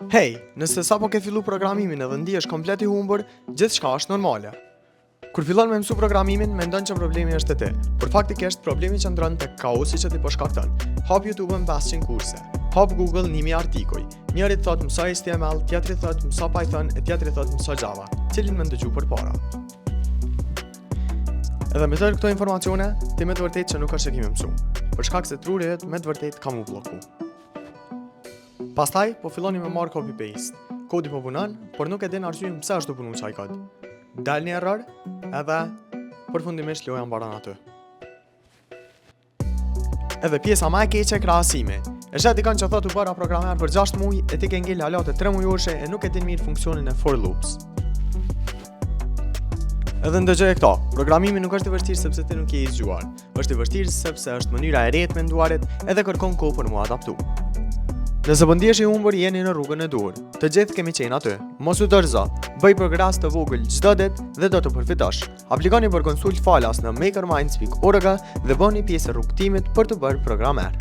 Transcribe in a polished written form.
Hey, nëse sapo ke fillu programimin edhe ndihesh komplet i humbur, gjithçka është normale. Kur fillon me mësu programimin, mendon që problemi është te ti, por faktikisht problemi qëndron tek kaosi që ti po shkakton. Hap YouTube-ën 500 kurse, hap Google 1000 artikuj. Njëri thot mëso HTML, tjetri thot mëso Python, e tjetri thot mëso Java. Cilin më ndëgju përpara? Edhe me tërë këto informacione, ti me të vërtet që nuk është që kemi mësu, për shkak se trurit me të vërtet ka mu bloku. Pastaj, po filloni me marrë copy-paste. Kodi po punon, por nuk e din arsyeën pse është të punu qaj kod. Dal një error, edhe përfundimisht loja mbaron aty. Edhe pjesa më e keqe e krahasimi. E shet dikon që thot u bëra programer për 6 muaj, e ti ke ngel halate 3 mujoshe e nuk e din mirë funksionin e for loops. Edhe ndëgjoj këto, programimi nuk është i vështirë sepse ti nuk je i zgjuar. Është i vështirë sepse është mënyra e re të menduarit edhe kërkon kohë për mu adaptu. Nëse po ndihesh i humbur, jeni në rrugën e dur. Të gjithë kemi qenë aty. Mos u dorëzo. Bëj progres të vogël çdo ditë dhe do të përfitosh. Aplikoni për konsult falas në makerminds.org dhe bëni pjesë e rrugtimit për të bërë programer.